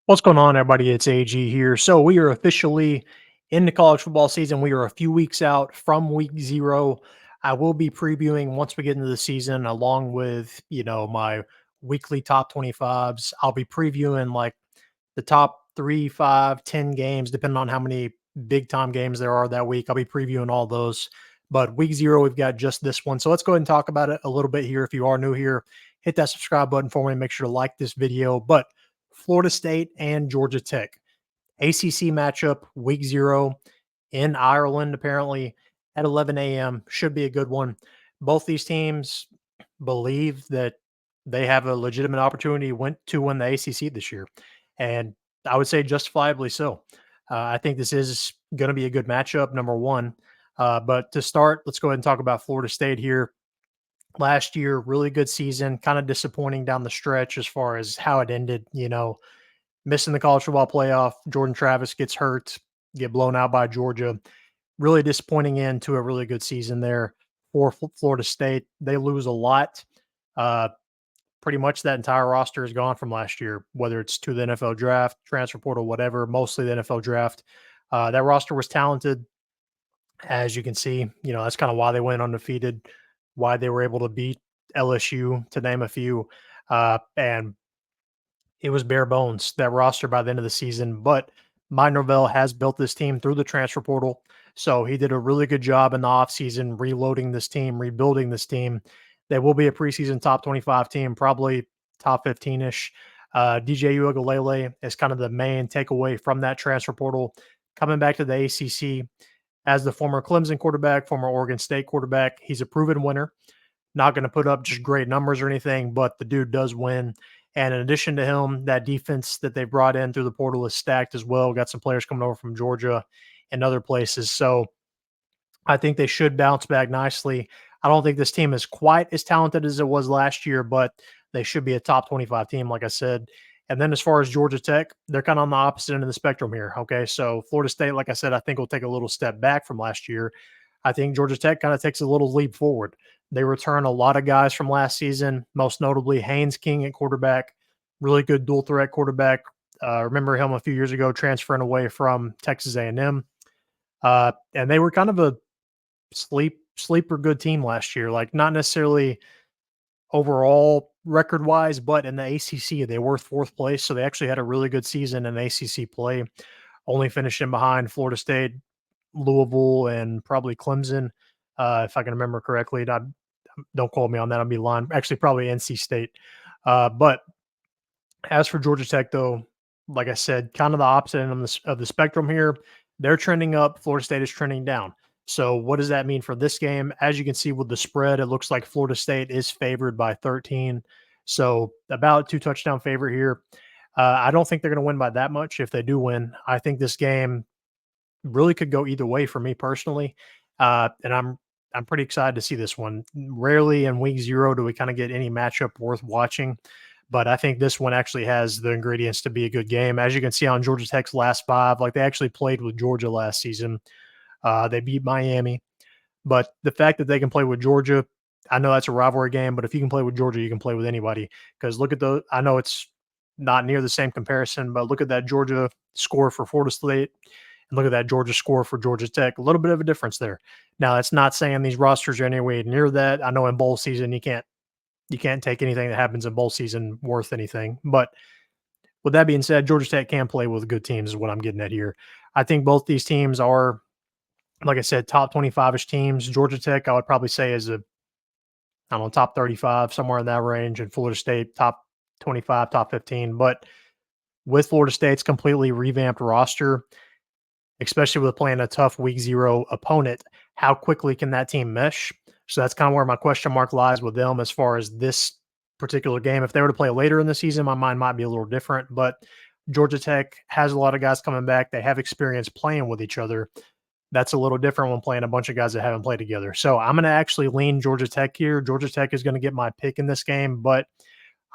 What's going on, everybody? It's AG here. So we are officially in the college football season. We are a few weeks out from week 0. I will be previewing once we get into the season, along with my weekly top 25s. I'll be previewing like the top 3, 5, 10 games, depending on how many big time games there are that week. I'll be previewing all those. But week 0, we've got just this one. So let's go ahead and talk about it a little bit here. If you are new here, hit that subscribe button for me. Make sure to like this video. But Florida State and Georgia Tech. ACC matchup, week 0 in Ireland, apparently at 11 a.m. Should be a good one. Both these teams believe that they have a legitimate opportunity to win the ACC this year. And I would say justifiably so. I think this is going to be a good matchup, number one. But to start, let's go ahead and talk about Florida State here. Last year, really good season, kind of disappointing down the stretch as far as how it ended, missing the college football playoff. Jordan Travis gets hurt, get blown out by Georgia. Really disappointing end to a really good season there for Florida State. They lose a lot. Pretty much that entire roster is gone from last year, whether it's to the NFL draft, transfer portal, whatever, mostly the NFL draft. That roster was talented, as you can see. That's kind of why they went undefeated, why they were able to beat LSU, to name a few. And it was bare bones, that roster, by the end of the season. But Mike Norvell has built this team through the transfer portal. So he did a really good job in the offseason reloading this team, rebuilding this team. They will be a preseason top 25 team, probably top 15-ish. DJ Uiagalelei is kind of the main takeaway from that transfer portal. Coming back to the ACC as the former Clemson quarterback, former Oregon State quarterback, he's a proven winner. Not going to put up just great numbers or anything, but the dude does win. And in addition to him, that defense that they brought in through the portal is stacked as well. Got some players coming over from Georgia and other places. So I think they should bounce back nicely. I don't think this team is quite as talented as it was last year, but they should be a top 25 team, like I said. And then as far as Georgia Tech, they're kind of on the opposite end of the spectrum here. Okay. So Florida State, like I said, I think will take a little step back from last year. I think Georgia Tech kind of takes a little leap forward. They return a lot of guys from last season, most notably Haynes King at quarterback, really good dual threat quarterback. Remember him a few years ago transferring away from Texas A&M. And they were kind of a sleeper good team last year, like not necessarily overall record wise, but in the ACC, they were 4th place. So they actually had a really good season in ACC play, only finishing behind Florida State, Louisville, and probably Clemson. If I can remember correctly, don't quote me on that. I'll be lying. Actually, probably NC State. But as for Georgia Tech, though, like I said, kind of the opposite end of the spectrum here. They're trending up. Florida State is trending down. So what does that mean for this game? As you can see with the spread, it looks like Florida State is favored by 13. So about 2 touchdown favorite here. I don't think they're going to win by that much. If they do win, I think this game really could go either way for me personally. And I'm pretty excited to see this one. Rarely in week 0 do we kind of get any matchup worth watching, but I think this one actually has the ingredients to be a good game. As you can see on Georgia Tech's last 5, like they actually played with Georgia last season. They beat Miami, but the fact that they can play with Georgia, I know that's a rivalry game, but if you can play with Georgia, you can play with anybody. Because look at I know it's not near the same comparison, but look at that Georgia score for Florida State and look at that Georgia score for Georgia Tech. A little bit of a difference there. Now, that's not saying these rosters are anywhere near that. I know in bowl season you can't take anything that happens in bowl season worth anything. But with that being said, Georgia Tech can play with good teams is what I'm getting at here. I think both these teams are, like I said, top 25-ish teams. Georgia Tech, I would probably say, is top 35, somewhere in that range, and Florida State, top 25, top 15. But with Florida State's completely revamped roster, especially with playing a tough week 0 opponent, how quickly can that team mesh? So that's kind of where my question mark lies with them as far as this particular game. If they were to play later in the season, my mind might be a little different, but Georgia Tech has a lot of guys coming back. They have experience playing with each other. That's a little different when playing a bunch of guys that haven't played together. So I'm going to actually lean Georgia Tech here. Georgia Tech is going to get my pick in this game, but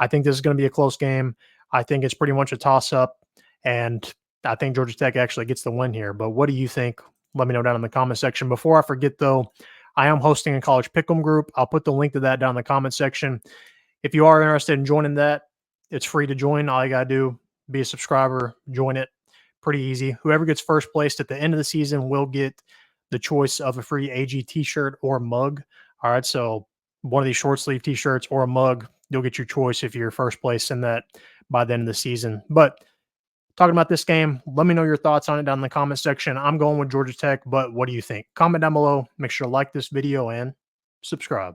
I think this is going to be a close game. I think it's pretty much a toss-up, and I think Georgia Tech actually gets the win here. But what do you think? Let me know down in the comment section. Before I forget, though, I am hosting a college pick'em group. I'll put the link to that down in the comment section. If you are interested in joining that, it's free to join. All you got to do, be a subscriber, join it. Pretty easy. Whoever gets first placed at the end of the season will get the choice of a free AG t-shirt or mug. All right. So one of these short sleeve t-shirts or a mug, you'll get your choice if you're first place in that by the end of the season. But talking about this game, let me know your thoughts on it down in the comment section. I'm going with Georgia Tech, but what do you think? Comment down below. Make sure to like this video and subscribe.